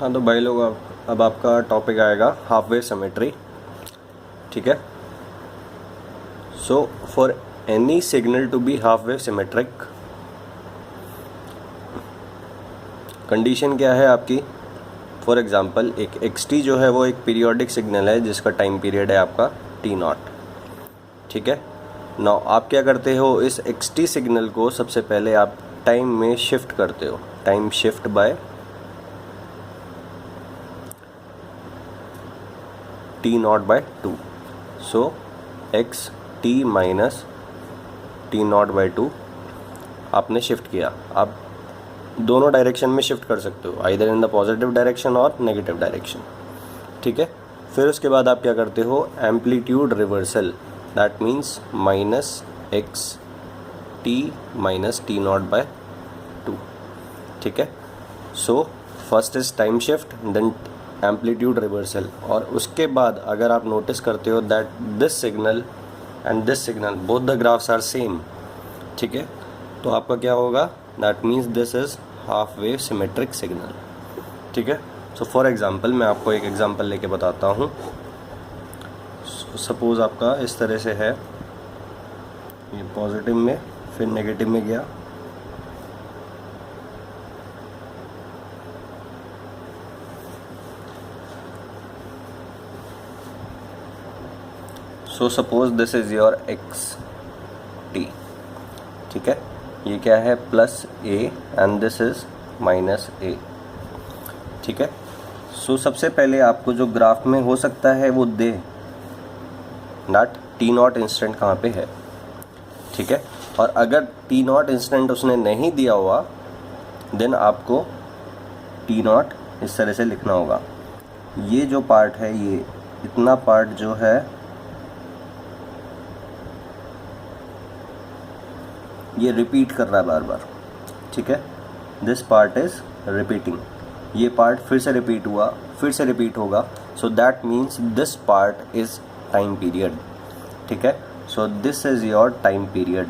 हाँ तो भाई लोग, अब आपका टॉपिक आएगा हाफ वेव सिमेट्री। ठीक है। So for any signal to be half wave symmetric, condition क्या है आपकी? फॉर एग्जांपल एक xt जो है वो एक पीरियोडिक सिग्नल है जिसका टाइम पीरियड है आपका t0। ठीक है। नाउ आप क्या करते हो, इस xt सिग्नल को सबसे पहले आप टाइम में शिफ्ट करते हो, time shift by t0/2। So xt minus t0/2 आपने शिफ्ट किया। आप दोनों डायरेक्शन में शिफ्ट कर सकते हो, either in the positive direction और नेगेटिव डायरेक्शन। ठीक है। फिर उसके बाद आप क्या करते हो, amplitude reversal, that means minus x t minus t0/2। ठीक है। So first is time shift, then amplitude reversal. और उसके बाद अगर आप नोटिस करते हो that this signal and this signal both the graphs are same. ठीक है। तो आपका क्या होगा, that means this is half wave symmetric signal. ठीक है। सो फॉर एग्जांपल मैं आपको एक एग्जांपल लेके बताता हूँ। सपोज आपका इस तरह से है, ये पॉजिटिव में फिर नेगेटिव में गया, so suppose this is your x t. ठीक है। ये क्या है, plus A and this is minus A. ठीक है। सो सबसे पहले आपको जो ग्राफ में हो सकता है वो दे नॉट t0 इंस्टेंट कहाँ पे है। ठीक है। और अगर t0 इंस्टेंट उसने नहीं दिया हुआ देन आपको t0 इस तरह से लिखना होगा। ये जो पार्ट है, ये इतना पार्ट जो है ये रिपीट कर रहा है बार बार। ठीक है। दिस पार्ट इज रिपीटिंग, ये पार्ट फिर से रिपीट हुआ, फिर से रिपीट होगा। So that means this part is time period. ठीक है। So this is your time period.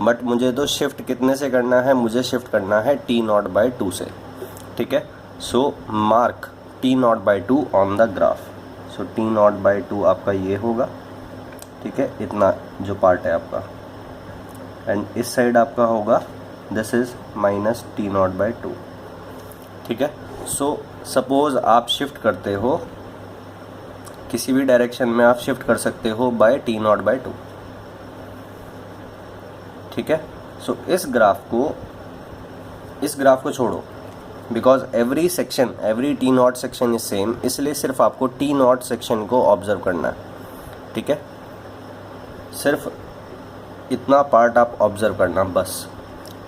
But मुझे तो शिफ्ट कितने से करना है, मुझे शिफ्ट करना है t0/2 से। ठीक है। So mark t0/2 on the graph. So t0/2 आपका ये होगा। ठीक है, इतना जो पार्ट है आपका, एंड इस साइड आपका होगा दिस इज माइनस t0/2। ठीक है। सो सपोज आप शिफ्ट करते हो, किसी भी डायरेक्शन में आप शिफ्ट कर सकते हो बाय t0/2। ठीक है। सो इस ग्राफ को छोड़ो, because every section, every t0 section is same, इसलिए सिर्फ आपको t0 सेक्शन को ऑब्जर्व करना है। ठीक है। सिर्फ इतना पार्ट आप ऑब्जर्व करना बस।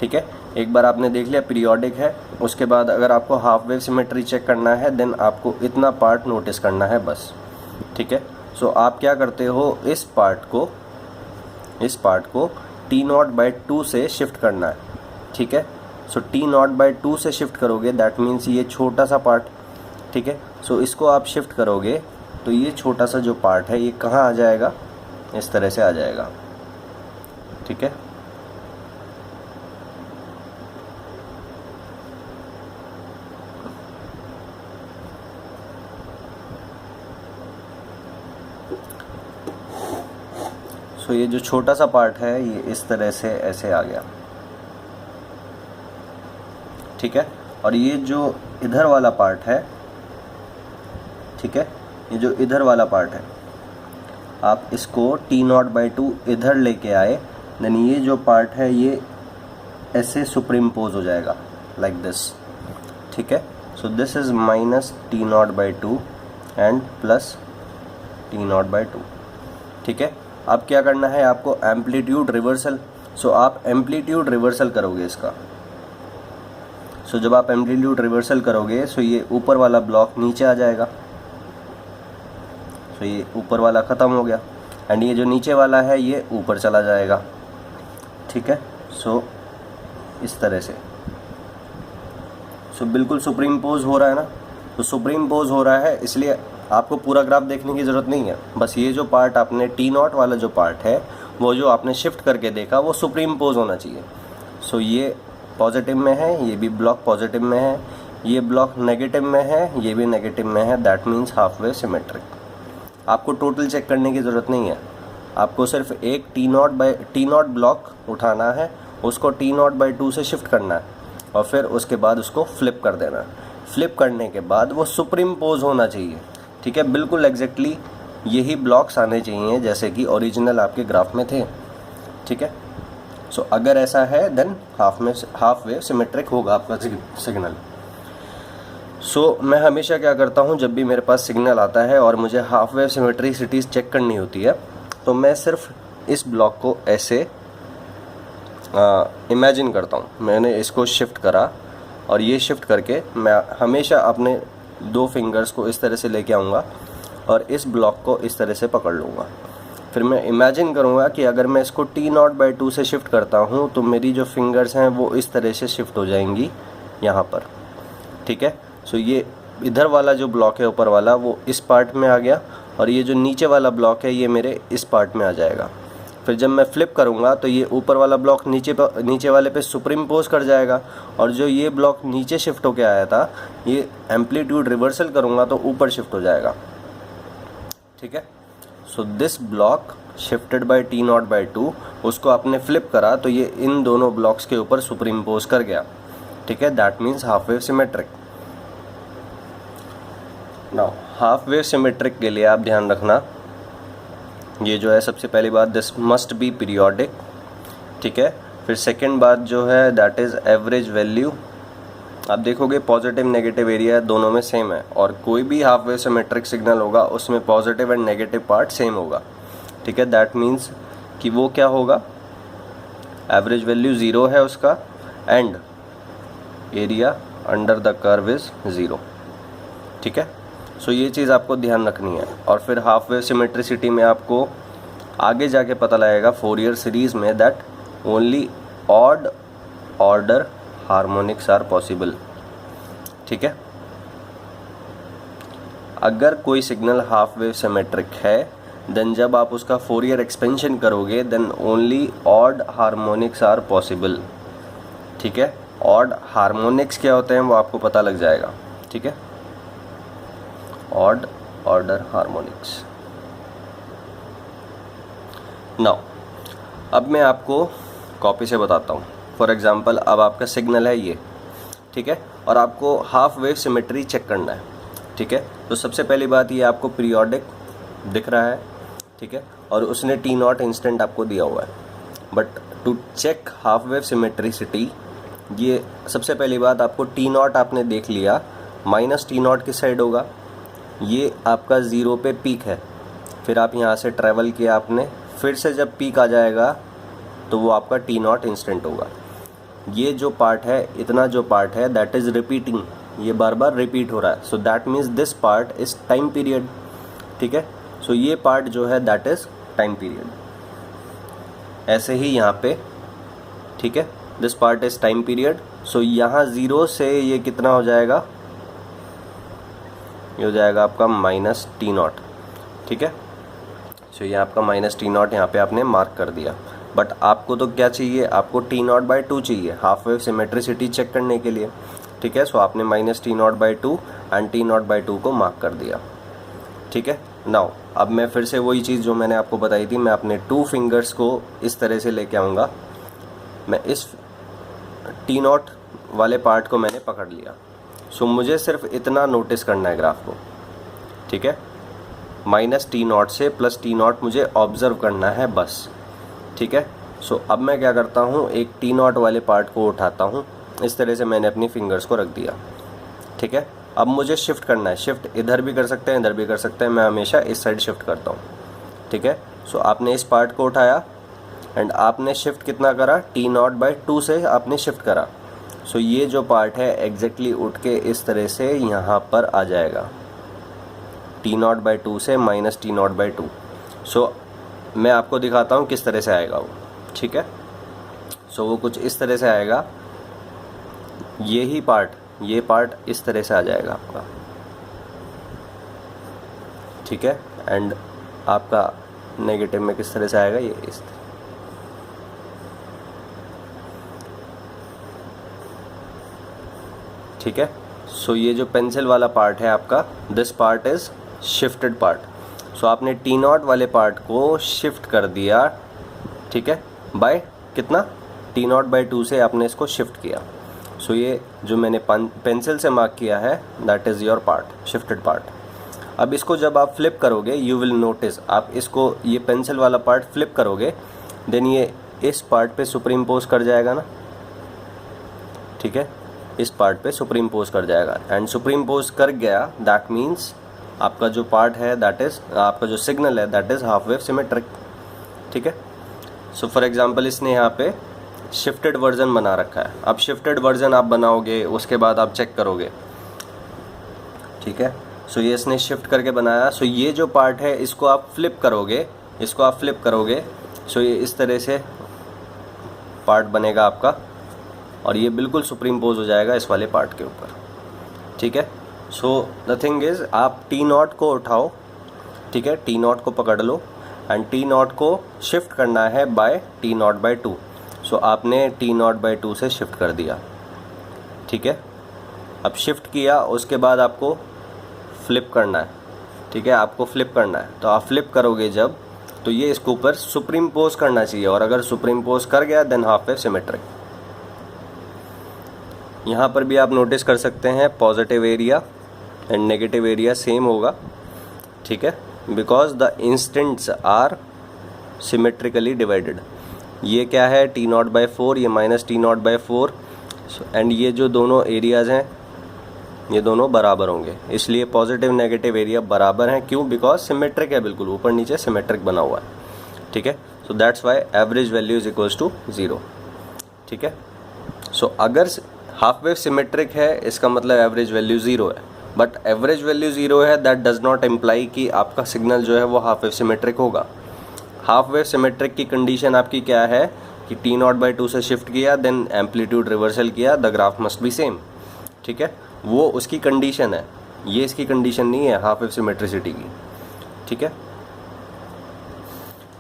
ठीक है। एक बार आपने देख लिया पीरियोडिक है, उसके बाद अगर आपको हाफ वेव सिमेट्री चेक करना है देन आपको इतना पार्ट नोटिस करना है बस। ठीक है। सो आप क्या करते हो, इस पार्ट को t0/2 से शिफ्ट करना है। ठीक है। सो t0/2 से शिफ्ट करोगे, दैट मीन्स ये छोटा सा पार्ट। ठीक है। सो इसको आप शिफ्ट करोगे तो ये छोटा सा जो पार्ट है ये कहाँ आ जाएगा, इस तरह से आ जाएगा। ठीक है। सो ये जो छोटा सा पार्ट है ये इस तरह से ऐसे आ गया। ठीक है। और ये जो इधर वाला पार्ट है, ठीक है, ये जो इधर वाला पार्ट है, आप इसको t0/2 इधर लेके आए, देन ये जो पार्ट है ये ऐसे सुपरिम्पोज हो जाएगा लाइक दिस। ठीक है। So this is minus t0/2 and plus t0/2। ठीक है। अब क्या करना है आपको, एम्पलीट्यूड रिवर्सल। सो आप एम्पलीट्यूड रिवर्सल करोगे इसका। सो जब आप एम्पलीट्यूड रिवर्सल करोगे सो ये ऊपर वाला ब्लॉक नीचे आ जाएगा। सो ये ऊपर वाला ख़त्म हो गया एंड ये जो नीचे वाला है ये ऊपर चला जाएगा। ठीक है। सो इस तरह से, सो बिल्कुल सुपरिम्पोज हो रहा है ना। तो सुपरिम्पोज हो रहा है इसलिए आपको पूरा ग्राफ देखने की ज़रूरत नहीं है, बस ये जो पार्ट आपने t0 वाला जो पार्ट है वो जो आपने शिफ्ट करके देखा वो सुपरिम्पोज होना चाहिए। सो ये पॉजिटिव में है, ये भी ब्लॉक पॉजिटिव में है, ये ब्लॉक नेगेटिव में है, ये भी नेगेटिव में है, that means half wave symmetric. आपको टोटल चेक करने की ज़रूरत नहीं है, आपको सिर्फ एक T0 ब्लॉक उठाना है, उसको T0/2 से शिफ्ट करना है और फिर उसके बाद उसको फ्लिप कर देना है। फ्लिप करने के बाद वो सुपरिम्पोज होना चाहिए, ठीक है, बिल्कुल एग्जैक्टली यही ब्लॉक्स आने चाहिए जैसे कि ओरिजिनल आपके ग्राफ में थे, ठीक है। सो अगर ऐसा है देन हाफ वेव सिमेट्रिक होगा आपका सिग्नल। सो मैं हमेशा क्या करता हूँ, जब भी मेरे पास सिग्नल आता है और मुझे हाफ वेव सिमेट्रिसिटी चेक करनी होती है तो मैं सिर्फ इस ब्लॉक को ऐसे इमेजिन करता हूँ। मैंने इसको शिफ्ट करा और ये शिफ्ट करके मैं हमेशा अपने 2 फिंगर्स को इस तरह से लेके आऊँगा और इस ब्लॉक को इस तरह से पकड़ लूँगा। फिर मैं इमेजिन करूँगा कि अगर मैं इसको T0/2 से शिफ्ट करता हूँ तो मेरी जो फिंगर्स हैं वो इस तरह से शिफ्ट हो जाएंगी यहाँ पर, ठीक है। सो ये इधर वाला जो ब्लॉक है ऊपर वाला वो इस पार्ट में आ गया और ये जो नीचे वाला ब्लॉक है ये मेरे इस पार्ट में आ जाएगा। फिर जब मैं फ्लिप करूँगा तो ये ऊपर वाला ब्लॉक नीचे वाले पे सुपरिम्पोज कर जाएगा और जो ये ब्लॉक नीचे शिफ्ट होके आया था ये एम्पलीट्यूड रिवर्सल करूँगा तो ऊपर शिफ्ट हो जाएगा, ठीक है। So this block shifted by T0/2, उसको आपने फ्लिप करा तो ये इन दोनों ब्लॉक्स के ऊपर सुपरिम्पोज कर गया, ठीक है, that means half wave symmetric. Now half wave symmetric के लिए आप ध्यान रखना, ये जो है सबसे पहली बात दिस मस्ट बी पीरियोडिक, ठीक है। फिर सेकंड बात जो है दैट इज़ एवरेज वैल्यू। आप देखोगे पॉजिटिव नेगेटिव एरिया दोनों में सेम है और कोई भी हाफ वेव सिमेट्रिक सिग्नल होगा उसमें positive and negative part same होगा, ठीक है। दैट मीन्स कि वो क्या होगा, एवरेज वैल्यू 0 है उसका and area under the curve is 0, ठीक है। सो ये चीज़ आपको ध्यान रखनी है। और फिर हाफ वेव सिमेट्रिसिटी में आपको आगे जाके पता लगेगा फोरियर सीरीज़ में that only odd order harmonics are possible, ठीक है। अगर कोई सिग्नल हाफ वेव सिमेट्रिक है देन जब आप उसका फोरियर एक्सपेंशन करोगे then only odd harmonics are possible, ठीक है। ऑड हार्मोनिक्स क्या होते हैं वो आपको पता लग जाएगा, ठीक है, ऑड ऑर्डर हार्मोनिक्स। नाउ अब मैं आपको कॉपी से बताता हूँ। फॉर एग्जांपल अब आपका सिग्नल है ये, ठीक है, और आपको हाफ वेव सिमेट्री चेक करना है, ठीक है। तो सबसे पहली बात ये आपको पीरियोडिक दिख रहा है, ठीक है, और उसने T0 इंस्टेंट आपको दिया हुआ है। But to check half wave symmetricity, ये सबसे पहली बात आपको T0 आपने देख लिया, -T0 किस साइड होगा, ये आपका 0 पे पीक है। फिर आप यहाँ से ट्रैवल किया आपने, फिर से जब पीक आ जाएगा तो वो आपका T0 इंस्टेंट होगा। ये जो पार्ट है, इतना जो पार्ट है दैट इज़ रिपीटिंग, ये बार बार रिपीट हो रहा है। So that means this part is time period, ठीक है। सो ये पार्ट जो है दैट इज़ टाइम पीरियड। ऐसे ही यहाँ पे, ठीक है, this part is time period. So यहाँ 0 से ये कितना हो जाएगा, ये हो जाएगा आपका -T0, ठीक है। सो ये आपका -T0 यहाँ पे आपने मार्क कर दिया। बट आपको तो क्या चाहिए, आपको T0/2 चाहिए हाफ वेव सिमेट्रिसिटी चेक करने के लिए, ठीक है। सो आपने -T0/2 एंड T0/2 को मार्क कर दिया, ठीक है। नाउ अब मैं फिर से वही चीज़ जो मैंने आपको बताई थी, मैं अपने 2 फिंगर्स को इस तरह से लेके आऊँगा। मैं इस T0 वाले पार्ट को मैंने पकड़ लिया। सो मुझे सिर्फ इतना नोटिस करना है ग्राफ को, ठीक है, -T0 से +T0 मुझे ऑब्ज़र्व करना है बस, ठीक है। सो अब मैं क्या करता हूँ, एक T0 वाले पार्ट को उठाता हूँ, इस तरह से मैंने अपनी फिंगर्स को रख दिया, ठीक है। अब मुझे शिफ्ट करना है, शिफ्ट इधर भी कर सकते हैं इधर भी कर सकते हैं, मैं हमेशा इस साइड शिफ्ट करता हूँ, ठीक है। सो आपने इस पार्ट को उठाया एंड आपने शिफ्ट कितना करा, T0/2 से आपने शिफ्ट करा। सो ये जो पार्ट है एग्जैक्टली उठ के इस तरह से यहाँ पर आ जाएगा, T0/2 से -T0/2। सो मैं आपको दिखाता हूँ किस तरह से आएगा वो, ठीक है। सो वो कुछ इस तरह से आएगा, ये पार्ट इस तरह से आ जाएगा आपका, ठीक है। एंड आपका नेगेटिव में किस तरह से आएगा, ये इस तरह, ठीक है। सो ये जो पेंसिल वाला पार्ट है आपका, this part is shifted part. So आपने टी नॉट वाले पार्ट को शिफ्ट कर दिया, ठीक है, बाय कितना, टी नॉट बाई 2 से आपने इसको शिफ्ट किया। सो ये जो मैंने पेंसिल से मार्क किया है that is your part, shifted part. अब इसको जब आप फ्लिप करोगे यू विल नोटिस, आप इसको ये पेंसिल वाला पार्ट फ्लिप करोगे देन ये इस पार्ट पे सुपर इम्पोज कर जाएगा ना, ठीक है, इस पार्ट पे सुपर इम्पोज कर जाएगा। एंड सुपर इम्पोज कर गया दैट मीन्स आपका जो पार्ट है दैट इज़, आपका जो सिग्नल है that is half wave symmetric, ठीक है। सो फॉर एग्जांपल इसने यहाँ पे शिफ्टेड वर्जन बना रखा है। अब शिफ्टेड वर्जन आप बनाओगे उसके बाद आप चेक करोगे, ठीक है। सो ये इसने शिफ्ट करके बनाया। सो ये जो पार्ट है इसको आप फ्लिप करोगे, इसको आप फ्लिप करोगे, सो ये इस तरह से पार्ट बनेगा आपका और ये बिल्कुल सुपर इम्पोज हो जाएगा इस वाले पार्ट के ऊपर, ठीक है। सो द थिंग इज़ आप टी नॉट को उठाओ, ठीक है, टी नॉट को पकड़ लो एंड टी नॉट को शिफ्ट करना है बाय टी नॉट बाई 2। सो आपने टी नॉट बाई 2 से शिफ्ट कर दिया, ठीक है। अब शिफ्ट किया उसके बाद आपको फ्लिप करना है, ठीक है, आपको फ्लिप करना है। तो आप फ्लिप करोगे जब, तो ये इसके ऊपर सुपर इम्पोज करना चाहिए और अगर सुपर इम्पोज कर गया देन हाफ वेव सिमेट्रिक। यहाँ पर भी आप नोटिस कर सकते हैं positive area and negative area same होगा, ठीक है, because the instants are symmetrically divided. ये क्या है, टी नॉट बाई 4, ये minus T naught by 4 and ये जो दोनों एरियाज़ हैं ये दोनों बराबर होंगे, इसलिए पॉजिटिव नेगेटिव एरिया बराबर हैं। क्यों, बिकॉज सिमेट्रिक है, बिल्कुल ऊपर नीचे सिमेट्रिक बना हुआ है, ठीक है। So that's why average value is equals to 0, ठीक है। सो अगर हाफ वेव सिमेट्रिक है इसका मतलब एवरेज वैल्यू 0 है, बट एवरेज वैल्यू 0 है दैट डज नॉट इम्प्लाई कि आपका सिग्नल जो है वो हाफ वेव सिमेट्रिक होगा। हाफ वेव सिमेट्रिक की कंडीशन आपकी क्या है कि टी नॉट बाई 2 से शिफ्ट किया देन एम्पलीट्यूड रिवर्सल किया, the graph must be same, ठीक है, वो उसकी कंडीशन है, ये इसकी कंडीशन नहीं है हाफ वेव सिमेट्रिसिटी की, ठीक है।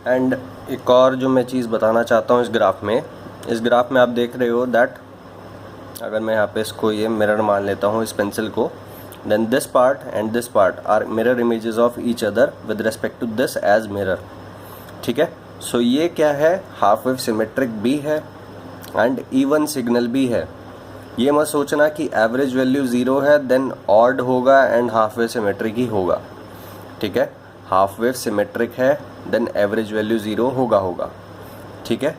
एंड एक और जो मैं चीज़ बताना चाहता हूँ इस ग्राफ में आप देख रहे हो दैट अगर मैं यहाँ पे इसको ये मिरर मान लेता हूँ इस पेंसिल को, then this part and this part are mirror images of each other with respect to this as mirror, ठीक है। सो ये क्या है, हाफ वेव सिमेट्रिक भी है एंड इवन सिग्नल भी है। ये मत सोचना कि एवरेज वैल्यू 0 है देन ऑड होगा एंड हाफ वेव सिमेट्रिक ही होगा, ठीक है। हाफ वेव सिमेट्रिक है देन एवरेज वैल्यू 0 होगा, ठीक है।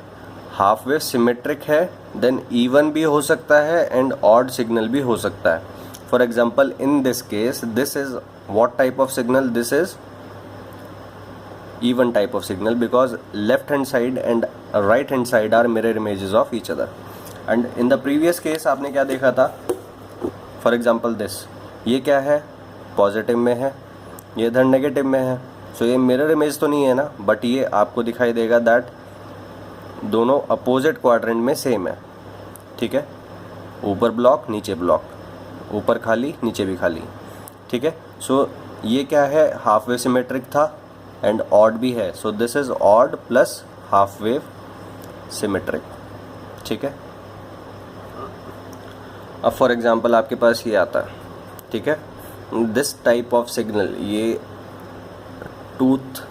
हाफ वेव सिमेट्रिक है देन इवन भी हो सकता है एंड ऑड सिग्नल भी हो सकता है। For example in this case this is what type of signal, this is even type of signal because left hand side and right hand side are mirror images of each other. And in the previous case आपने क्या देखा था, for example this, ये क्या है, positive में है, ये इधर नेगेटिव में है। सो ये मिरर इमेज तो नहीं है ना, बट ये आपको दिखाई देगा दैट दोनों अपोजिट क्वाड्रेंट में सेम है, ठीक है। ऊपर ब्लॉक नीचे ब्लॉक, ऊपर खाली नीचे भी खाली, ठीक है। सो ये क्या है, हाफ वेव सिमेट्रिक था एंड ऑड भी है, so this is odd plus half wave symmetric, ठीक है। अब फॉर एग्जांपल आपके पास ये आता है, ठीक है, दिस टाइप ऑफ सिग्नल, ये टूथ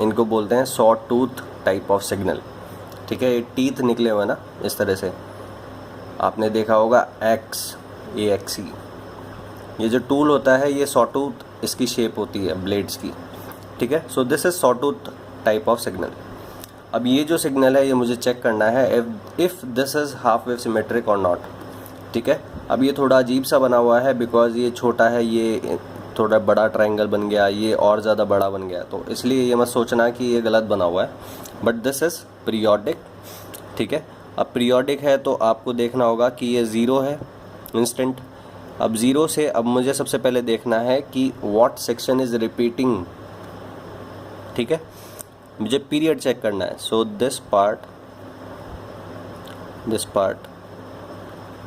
इनको बोलते हैं saw tooth type of signal, ठीक है। ये टीथ निकले हुए ना इस तरह से, आपने देखा होगा AXE, ये जो टूल होता है ये सॉ टूथ इसकी शेप होती है ब्लेड्स की, ठीक है। So this is saw tooth type of signal. अब ये जो सिग्नल है ये मुझे चेक करना है if this is half wave symmetric और नॉट, ठीक है। अब ये थोड़ा अजीब सा बना हुआ है बिकॉज ये छोटा है, ये थोड़ा बड़ा ट्रायंगल बन गया, ये और ज़्यादा बड़ा बन गया, तो इसलिए ये मत सोचना कि ये गलत बना हुआ है, बट दिस इज़ पीरियोडिक, ठीक है। अब पीरियोडिक है तो आपको देखना होगा कि ये 0 है इंस्टेंट। अब 0 से अब मुझे सबसे पहले देखना है कि व्हाट सेक्शन इज़ रिपीटिंग, ठीक है, मुझे पीरियड चेक करना है। So this part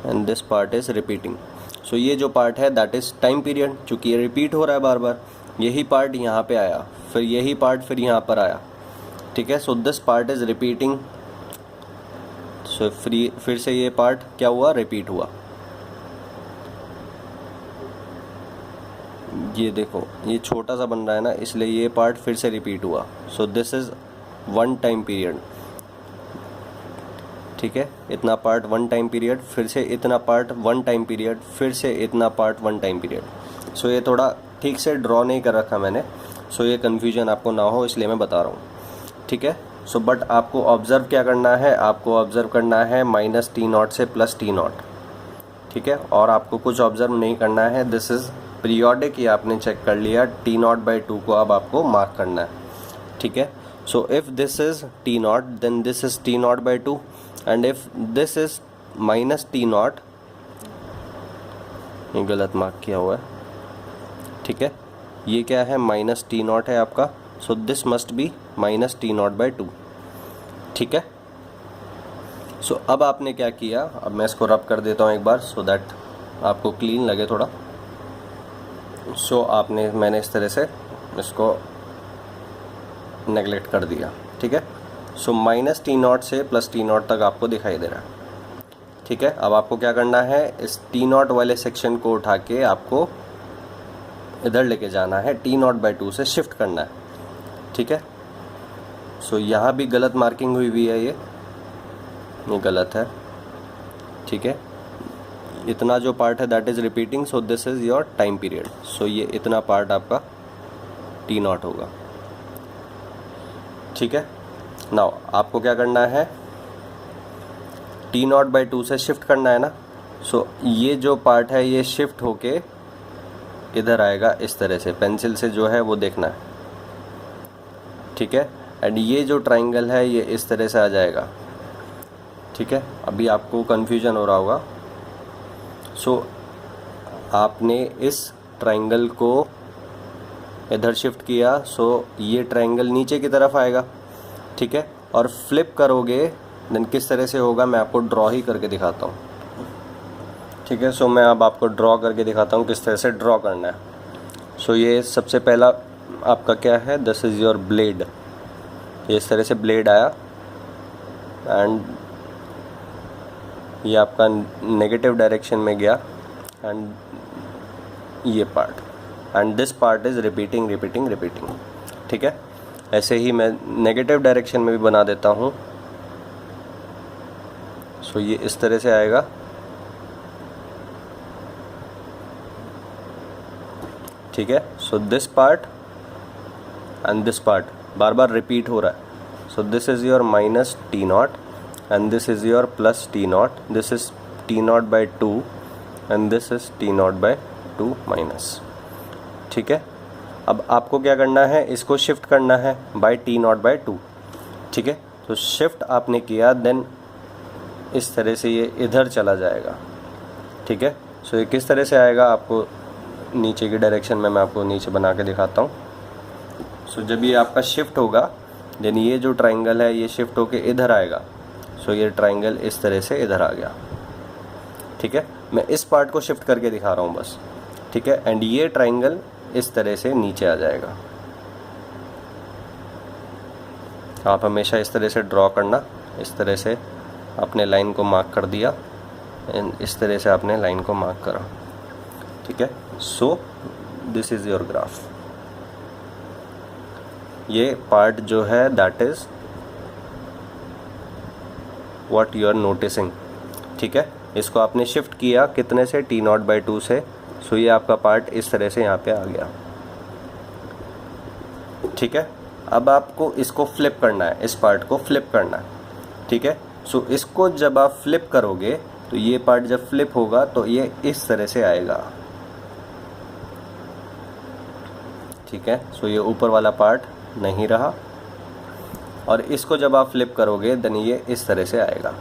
and this part is repeating. So ये जो पार्ट है दैट इज टाइम पीरियड, चूँकि ये रिपीट हो रहा है बार बार, यही पार्ट यहाँ पे आया, फिर यही पार्ट फिर यहाँ पर आया, ठीक है। So this part is repeating, so फिर से ये पार्ट क्या हुआ, रिपीट हुआ, ये देखो ये छोटा सा बन रहा है ना, इसलिए ये पार्ट फिर से रिपीट हुआ। सो this is one time period, ठीक है। इतना पार्ट वन टाइम पीरियड, फिर से इतना पार्ट वन टाइम पीरियड, फिर से इतना part one time period. So ये थोड़ा ठीक से ड्रॉ नहीं कर रखा मैंने, सो ये कन्फ्यूजन आपको ना हो इसलिए मैं बता रहा हूँ, ठीक है। सो बट आपको ऑब्ज़र्व क्या करना है, आपको ऑब्ज़र्व करना है माइनस टी नॉट से प्लस टी नॉट, ठीक है। और आपको कुछ ऑब्ज़र्व नहीं करना है, दिस इज़ पीरियोडिक, ये आपने चेक कर लिया। टी नॉट बाई टू को अब आपको मार्क करना है, ठीक है। So if this is T naught then this is T naught by two, and if this is minus T naught, ये गलत मार्क किया हुआ है, ठीक है। ये क्या है, माइनस टी नॉट है आपका, so this must be minus T naught by to, ठीक है। सो अब आपने क्या किया, अब मैं इसको रब कर देता हूँ एक बार सो दैट आपको क्लीन लगे थोड़ा। सो मैंने इस तरह से इसको नेगलेक्ट कर दिया, ठीक है। सो माइनस टी नॉट से प्लस टी नॉट तक आपको दिखाई दे रहा है, ठीक है। अब आपको क्या करना है, इस टी नॉट वाले सेक्शन को उठा के आपको इधर लेके जाना है, टी नॉट बाई टू से शिफ्ट करना है, ठीक है। सो यहाँ भी गलत मार्किंग हुई है, ये गलत है, ठीक है। इतना जो पार्ट है that is repeating, so this is your time period. So ये इतना पार्ट आपका टी नॉट होगा, ठीक है। नाउ आपको क्या करना है, टी नॉट बाई टू से शिफ्ट करना है ना। सो ये जो पार्ट है ये शिफ्ट होके इधर आएगा इस तरह से, पेंसिल से जो है वो देखना है, ठीक है। एंड ये जो ट्राइंगल है ये इस तरह से आ जाएगा, ठीक है। अभी आपको कन्फ्यूजन हो रहा होगा। सो आपने इस ट्राइंगल को इधर शिफ्ट किया, सो ये ट्राइंगल नीचे की तरफ आएगा, ठीक है। और फ्लिप करोगे देन किस तरह से होगा मैं आपको ड्रॉ ही करके दिखाता हूँ, ठीक है। सो मैं अब आपको ड्रॉ करके दिखाता हूँ किस तरह से ड्रॉ करना है। सो ये सबसे पहला आपका क्या है, दिस इज़ योर ब्लेड, ये इस तरह से ब्लेड आया एंड ये आपका नेगेटिव डायरेक्शन में गया, एंड ये part, and this part is repeating repeating repeating, ठीक है। ऐसे ही मैं नेगेटिव डायरेक्शन में भी बना देता हूँ। सो ये इस तरह से आएगा, ठीक है। So this part and this part bar bar repeat हो रहा है। So this is your minus T not and this is your plus T not, this is T naught by two and this is T naught by to minus, ठीक है। अब आपको क्या करना है, इसको शिफ्ट करना है by T naught by to, ठीक है। तो शिफ्ट आपने किया देन इस तरह से ये इधर चला जाएगा, ठीक है। सो ये किस तरह से आएगा, आपको नीचे की डायरेक्शन में मैं आपको नीचे बना के दिखाता हूँ। सो जब ये आपका शिफ्ट होगा देन ये जो ट्राइंगल है ये शिफ्ट होके इधर आएगा। सो ये ट्राइंगल इस तरह से इधर आ गया, ठीक है। मैं इस पार्ट को शिफ्ट करके दिखा रहा हूँ बस, ठीक है। एंड ये ट्राइंगल इस तरह से नीचे आ जाएगा। आप हमेशा इस तरह से ड्रॉ करना, इस तरह से आपने लाइन को मार्क कर दिया एंड इस तरह से आपने लाइन को मार्क करा, ठीक है। So this is your graph. ये पार्ट जो है that is what you are noticing, ठीक है। इसको आपने शिफ्ट किया कितने से, टी नॉट बाई टू से। सो ये आपका पार्ट इस तरह से यहाँ पे आ गया, ठीक है। अब आपको इसको फ्लिप करना है, इस पार्ट को फ्लिप करना है, ठीक है। सो इसको जब आप फ्लिप करोगे तो ये पार्ट जब फ्लिप होगा तो ये इस तरह से आएगा, ठीक है। सो ये ऊपर वाला पार्ट नहीं रहा, और इसको जब आप फ्लिप करोगे देन ये इस तरह से आएगा,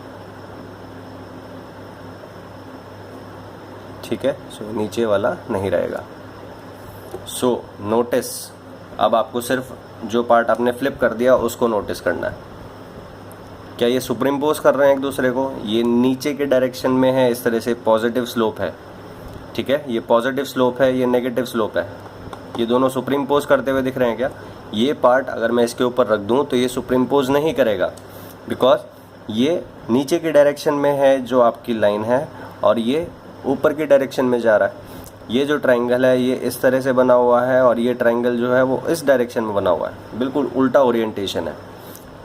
ठीक है। सो नीचे वाला नहीं रहेगा। सो नोटिस, अब आपको सिर्फ जो पार्ट आपने फ्लिप कर दिया उसको नोटिस करना है। क्या ये सुपरइम्पोज कर रहे हैं एक दूसरे को, ये नीचे के डायरेक्शन में है, इस तरह से पॉजिटिव स्लोप है, ठीक है। ये पॉजिटिव स्लोप है, ये नेगेटिव स्लोप है, ये दोनों सुपरइम्पोज करते हुए दिख रहे हैं क्या। ये पार्ट अगर मैं इसके ऊपर रख दूं तो ये सुपरइम्पोज नहीं करेगा, बिकॉज ये नीचे की डायरेक्शन में है जो आपकी लाइन है और ये ऊपर की डायरेक्शन में जा रहा है। ये जो ट्रायंगल है ये इस तरह से बना हुआ है और ये ट्रायंगल जो है वो इस डायरेक्शन में बना हुआ है, बिल्कुल उल्टा ओरिएंटेशन है,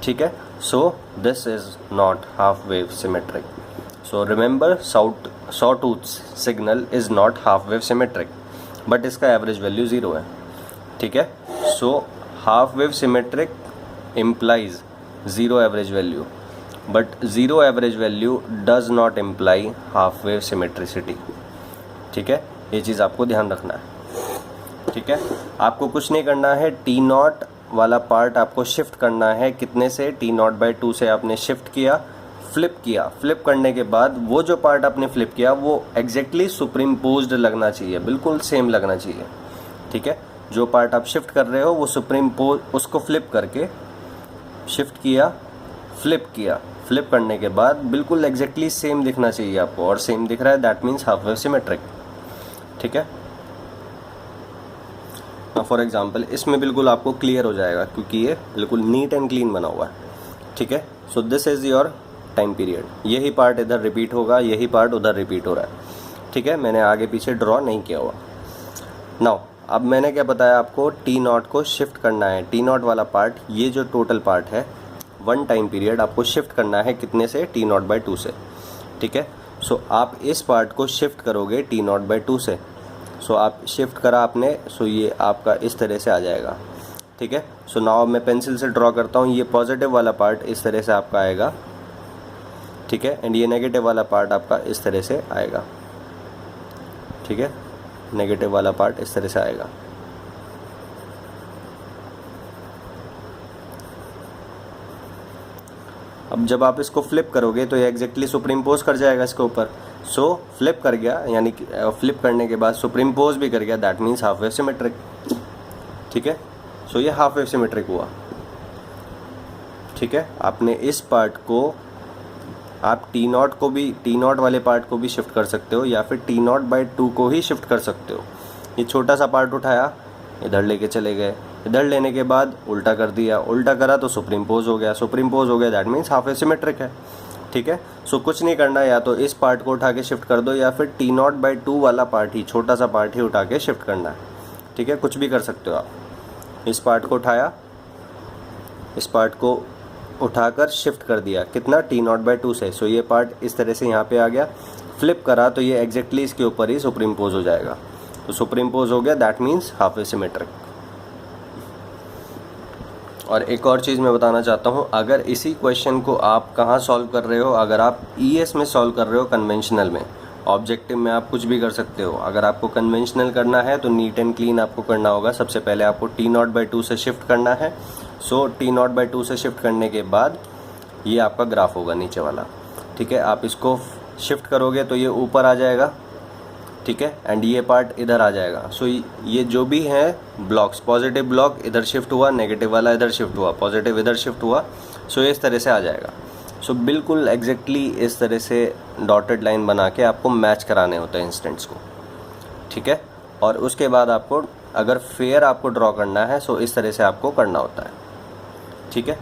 ठीक है। So this is not half wave symmetric. So remember saw tooth signal is not half wave symmetric, but इसका एवरेज वैल्यू 0 है, ठीक है। So half wave symmetric implies 0 average value, but 0 average value does not imply half wave symmetricity, ठीक है। ये चीज़ आपको ध्यान रखना है, ठीक है। आपको कुछ नहीं करना है, टी नॉट वाला पार्ट आपको शिफ्ट करना है, कितने से, T0/2 से आपने शिफ्ट किया, फ्लिप किया, फ्लिप करने के बाद वो जो पार्ट आपने फ्लिप किया वो एग्जैक्टली सुपरिम्पोज्ड लगना चाहिए, बिल्कुल सेम लगना चाहिए, ठीक है। जो पार्ट आप शिफ्ट कर रहे हो वो सुपरिम्पोज, उसको फ्लिप करके शिफ्ट किया, फ्लिप किया, फ्लिप करने के बाद बिल्कुल एग्जैक्टली सेम दिखना चाहिए आपको, और सेम दिख रहा है that means half wave symmetric, ठीक है। फॉर एग्जांपल इसमें बिल्कुल आपको क्लियर हो जाएगा क्योंकि ये बिल्कुल नीट एंड क्लीन बना हुआ है, ठीक है। So this is your time period, यही पार्ट इधर रिपीट होगा, यही पार्ट उधर रिपीट हो रहा है, ठीक है। मैंने आगे पीछे ड्रॉ नहीं किया हुआ। नाउ अब मैंने क्या बताया आपको, T0 को शिफ्ट करना है, T0 वाला पार्ट, ये जो टोटल पार्ट है, 1 टाइम पीरियड आपको शिफ्ट करना है, कितने से, T0/2 से, ठीक है। सो आप इस पार्ट को शिफ्ट करोगे T0/2 से, सो आप शिफ्ट करा आपने, सो ये आपका इस तरह से आ जाएगा, ठीक है। सो नाउ मैं पेंसिल से ड्रॉ करता हूँ, ये पॉजिटिव वाला पार्ट इस तरह से आपका आएगा, ठीक है, एंड ये नेगेटिव वाला पार्ट आपका इस तरह से आएगा, ठीक है। नेगेटिव वाला पार्ट इस तरह से आएगा, अब जब आप इसको फ्लिप करोगे तो ये एग्जैक्टली सुपरिम्पोज कर जाएगा इसके ऊपर। सो फ्लिप कर गया, यानी कि फ्लिप करने के बाद सुपरिम्पोज भी कर गया, that means half wave symmetric, ठीक है। सो ये हाफ वेव सिमेट्रिक हुआ, ठीक है। आपने इस पार्ट को, आप T0 को भी, T0 वाले पार्ट को भी शिफ्ट कर सकते हो, या फिर T0/2 को ही शिफ्ट कर सकते हो। ये छोटा सा पार्ट उठाया, इधर लेके चले गए, इधर लेने के बाद उल्टा कर दिया, उल्टा करा तो सुपरिम्पोज हो गया, सुपरिम्पोज हो गया, that means half wave symmetric है, ठीक है। सो कुछ नहीं करना, या तो इस पार्ट को उठा के शिफ्ट कर दो, या फिर T0/2 वाला पार्ट ही, छोटा सा पार्ट ही उठा के शिफ्ट करना है, ठीक है। कुछ भी कर सकते हो आप। इस पार्ट को उठाया, इस पार्ट को उठाकर शिफ्ट कर दिया, कितना, T0/2 से। सो ये पार्ट इस तरह से यहाँ पे आ गया, फ्लिप करा तो ये एग्जैक्टली इसके ऊपर ही सुपरिम्पोज हो जाएगा, तो सुपरिम्पोज हो गया, that means half wave symmetric. और एक और चीज़ मैं बताना चाहता हूँ, अगर इसी क्वेश्चन को आप कहाँ सॉल्व कर रहे हो, अगर आप ES में सॉल्व कर रहे हो, कन्वेंशनल में, ऑब्जेक्टिव में आप कुछ भी कर सकते हो। अगर आपको कन्वेंशनल करना है तो नीट एंड क्लीन आपको करना होगा। सबसे पहले आपको T0/2 से शिफ्ट करना है। सो T0/2 से शिफ्ट करने के बाद ये आपका ग्राफ होगा नीचे वाला, ठीक है। आप इसको शिफ्ट करोगे तो ये ऊपर आ जाएगा, ठीक है, एंड ये पार्ट इधर आ जाएगा। सो ये जो भी है ब्लॉक्स, पॉजिटिव ब्लॉक इधर शिफ्ट हुआ, नेगेटिव वाला इधर शिफ्ट हुआ, पॉजिटिव इधर शिफ्ट हुआ, सो इस तरह से आ जाएगा। सो बिल्कुल एग्जैक्टली इस तरह से डॉटेड लाइन बना के आपको मैच कराने होते हैं इंस्टेंट्स को, ठीक है। और उसके बाद आपको, अगर फेयर आपको ड्रॉ करना है, सो इस तरह से आपको करना होता है, ठीक है।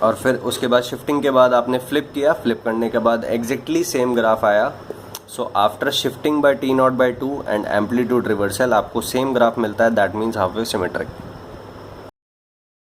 और फिर उसके बाद शिफ्टिंग के बाद आपने फ्लिप किया, फ्लिप करने के बाद एग्जैक्टली सेम ग्राफ आया। So after shifting by T0/2 and amplitude reversal आपको सेम ग्राफ मिलता है, that means half wave symmetric.